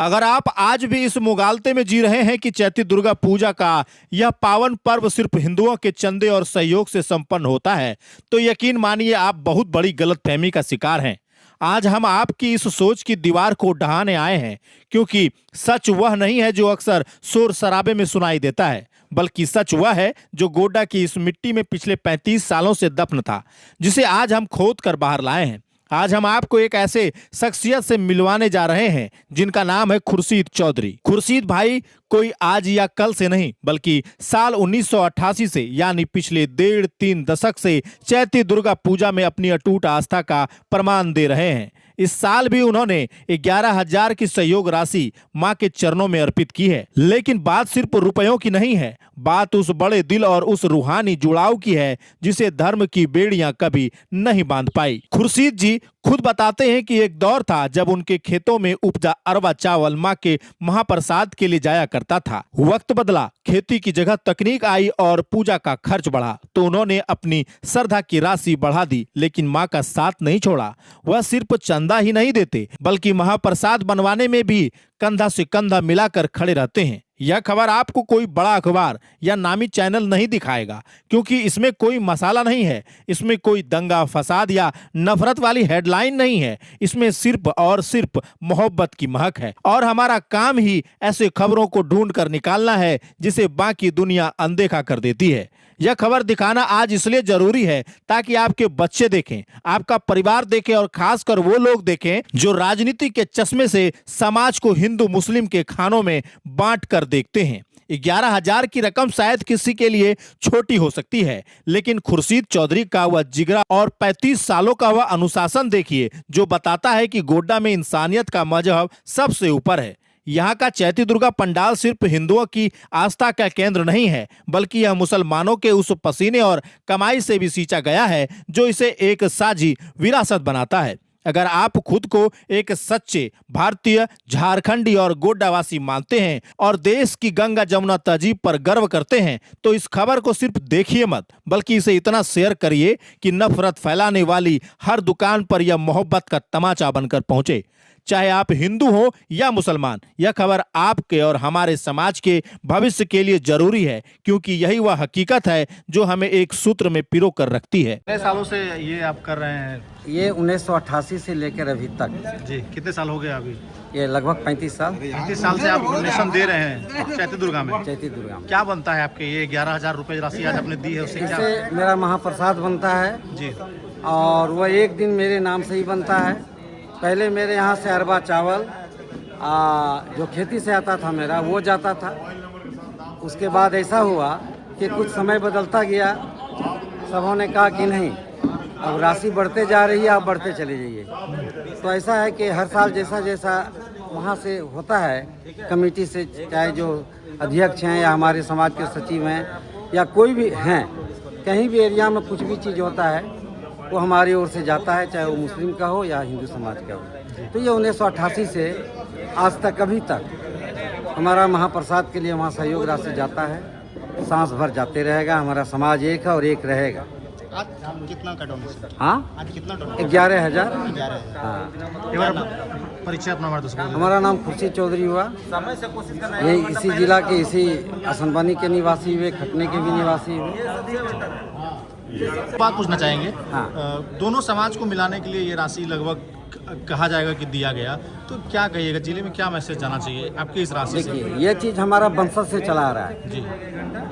अगर आप आज भी इस मुगालते में जी रहे हैं कि चैती दुर्गा पूजा का यह पावन पर्व सिर्फ हिंदुओं के चंदे और सहयोग से संपन्न होता है, तो यकीन मानिए आप बहुत बड़ी गलतफहमी का शिकार हैं। आज हम आपकी इस सोच की दीवार को ढहाने आए हैं, क्योंकि सच वह नहीं है जो अक्सर शोर शराबे में सुनाई देता है, बल्कि सच वह है जो गोड्डा की इस मिट्टी में पिछले 35 सालों से दफन था, जिसे आज हम खोद कर बाहर लाए हैं। आज हम आपको एक ऐसे शख्सियत से मिलवाने जा रहे हैं जिनका नाम है खुर्शीद चौधरी। खुर्शीद भाई कोई आज या कल से नहीं, बल्कि साल 1988 से, यानी पिछले 1.5-3 दशक से चैती दुर्गा पूजा में अपनी अटूट आस्था का प्रमाण दे रहे हैं। इस साल भी उन्होंने 11,000 की सहयोग राशि मां के चरणों में अर्पित की है। लेकिन बात सिर्फ रुपयों की नहीं है, बात उस बड़े दिल और उस रूहानी जुड़ाव की है जिसे धर्म की बेड़ियां कभी नहीं बांध पाई। खुर्शीद जी खुद बताते हैं कि एक दौर था जब उनके खेतों में उपजा अरवा चावल मां के महाप्रसाद के लिए जाया करता था। वक्त बदला, खेती की जगह तकनीक आई और पूजा का खर्च बढ़ा, तो उन्होंने अपनी श्रद्धा की राशि बढ़ा दी, लेकिन मां का साथ नहीं छोड़ा। वह सिर्फ चंदा ही नहीं देते, बल्कि महाप्रसाद बनवाने में भी कंधा से कंधा मिलाकर खड़े रहते हैं। यह खबर आपको कोई बड़ा अखबार या नामी चैनल नहीं दिखाएगा, क्योंकि इसमें कोई मसाला नहीं है, इसमें कोई दंगा फसाद या नफरत वाली हेडलाइन नहीं है। इसमें सिर्फ और सिर्फ मोहब्बत की महक है, और हमारा काम ही ऐसे खबरों को ढूंढ कर निकालना है जिसे बाकी दुनिया अनदेखा कर देती है। यह खबर दिखाना आज इसलिए जरूरी है ताकि आपके बच्चे देखें, आपका परिवार देखे, और खासकर वो लोग देखें जो राजनीति के चश्मे से समाज को हिंदू मुस्लिम के खानों में बांट कर देखते हैं। 11,000 की रकम शायद किसी के लिए छोटी हो सकती है, लेकिन खुर्शीद चौधरी का वह जिगरा और 35 सालों का वह अनुशासन देखिए, जो बताता है कि गोड्डा में इंसानियत का मजहब सबसे ऊपर है। यहाँ का चैती दुर्गा पंडाल सिर्फ हिंदुओं की आस्था का केंद्र नहीं है, बल्कि यह मुसलमानों के उस पसीने और कमाई से भी सींचा गया है जो इसे एक साझी विरासत बनाता है। अगर आप खुद को एक सच्चे भारतीय, झारखंडी और गोड्डावासी मानते हैं और देश की गंगा जमुना तहजीब पर गर्व करते हैं, तो इस खबर को सिर्फ देखिए मत, बल्कि इसे इतना शेयर करिए कि नफरत फैलाने वाली हर दुकान पर यह मोहब्बत का तमाचा बनकर पहुंचे। चाहे आप हिंदू हो या मुसलमान, यह खबर आपके और हमारे समाज के भविष्य के लिए जरूरी है, क्योंकि यही वह हकीकत है जो हमें एक सूत्र में पिरो कर रखती है। कितने सालों से ये आप कर रहे हैं? ये 1988 से लेकर अभी तक। जी, कितने साल हो गए अभी? ये लगभग 35 साल। 35 साल से आप डोनेशन दे रहे हैं चैती दुर्गा में। चैती दुर्गा में क्या बनता है आपके? ये 11,000 रुपए राशि आज आपने दी है, उससे क्या? इससे मेरा महाप्रसाद बनता है जी, और वह एक दिन मेरे नाम से ही बनता है। पहले मेरे यहाँ से अरबा चावल जो खेती से आता था मेरा, वो जाता था। उसके बाद ऐसा हुआ कि कुछ समय बदलता गया, सबों ने कहा कि नहीं, अब राशि बढ़ते जा रही है, आप बढ़ते चले जाइए। तो ऐसा है कि हर साल जैसा जैसा वहाँ से होता है कमेटी से, चाहे जो अध्यक्ष हैं या हमारे समाज के सचिव हैं या कोई भी हैं, कहीं भी एरिया में कुछ भी चीज़ होता है वो हमारी ओर से जाता है, चाहे वो मुस्लिम का हो या हिंदू समाज का हो। तो ये 1988 से आज तक अभी तक हमारा महाप्रसाद के लिए वहाँ सहयोग राशि जाता है, सांस भर जाते रहेगा। हमारा समाज एक है और एक रहेगा। आज कितना का डोनेशन? हाँ, आज कितना डोनेशन? 11,000। 11,000। हाँ, एक बार परिचय अपना हमारे दोस्तों। हमारा नाम खुर्शीद चौधरी हुआ। ये इसी जिला के, इसी असनबानी के निवासी हुए, खटने के भी निवासी हुए। बात पूछना चाहेंगे, हाँ। दोनों समाज को मिलाने के लिए ये राशि लगभग कहा जाएगा कि दिया गया, तो क्या कहिएगा, जिले में क्या मैसेज जाना चाहिए आपकी इस राशि से? देखिए, ये चीज़ हमारा वंशज से चला आ रहा है जी,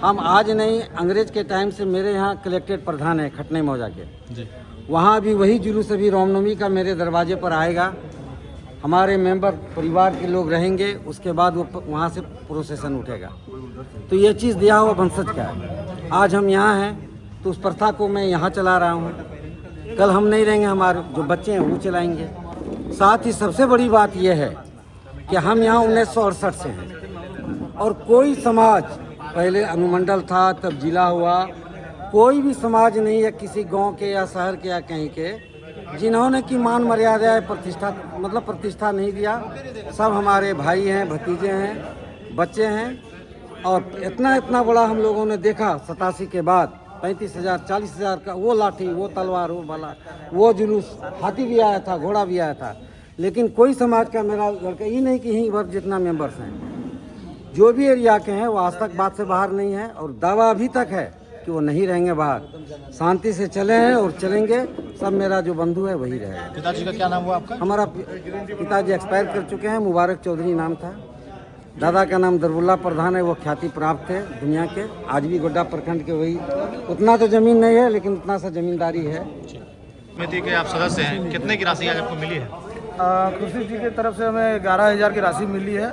हम आज नहीं, अंग्रेज के टाइम से मेरे यहाँ कलेक्टेड प्रधान है खटने मौजा के। जी, वहाँ भी वही जुलूस अभी रामनवमी का मेरे दरवाजे पर आएगा। हमारे मेंबर परिवार के लोग रहेंगे, उसके बाद वो वहाँ से प्रोसेसन उठेगा। तो ये चीज़ दिया हुआ वंशज का है। आज हम यहाँ हैं तो उस प्रथा को मैं यहाँ चला रहा हूँ। कल हम नहीं रहेंगे, हमारे जो बच्चे हैं वो चलाएंगे। साथ ही सबसे बड़ी बात यह है कि हम यहाँ 1968 से हैं, और कोई समाज, पहले अनुमंडल था, तब जिला हुआ, कोई भी समाज नहीं है किसी गांव के या शहर के या कहीं के जिन्होंने की मान मर्यादा या प्रतिष्ठा, मतलब प्रतिष्ठा नहीं दिया। सब हमारे भाई हैं, भतीजे हैं, बच्चे हैं। और इतना इतना बड़ा हम लोगों ने देखा 87 के बाद, 35,000 40,000 का वो लाठी, वो तलवार, वो भाला, वो जुलूस, हाथी भी आया था, घोड़ा भी आया था। लेकिन कोई समाज का मेरा लड़का ये नहीं कि यहीं वर्ग जितना मेंबर्स हैं, जो भी एरिया के हैं वो आज तक बात से बाहर नहीं है और दावा अभी तक है कि वो नहीं रहेंगे बाहर, शांति से चले हैं और चलेंगे। सब मेरा जो बंधु है वही रहेगा। पिताजी का क्या नाम हुआ आपका? हमारा पिताजी एक्सपायर कर चुके हैं, मुबारक चौधरी नाम था। दादा का नाम दरबुल्ला प्रधान है, वो ख्याति प्राप्त थे दुनिया के। आज भी गोड्डा प्रखंड के वही, उतना तो जमीन नहीं है लेकिन उतना सा जमींदारी है। समिति के आप सदस्य हैं, कितने की राशि आज आपको मिली है? कृषि जी की तरफ से हमें 11,000 की राशि मिली है,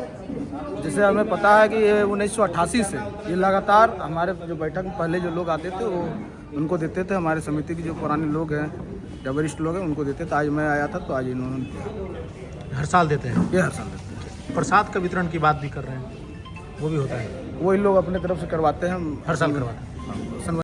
जिसे हमें पता है कि ये 1988 से ये लगातार हमारे जो बैठक में पहले जो लोग आते थे वो उनको देते थे। हमारे समिति के जो पुराने लोग हैं या वरिष्ठ लोग हैं उनको देते थे। आज मैं आया था तो आज इन्होंने दिया। हर साल देते हैं? ये हर साल देते हैं। प्रसाद का वितरण की बात भी कर रहे हैं, वो भी होता है? वो इन लोग अपने तरफ से करवाते हैं, हर साल करवाते हैं?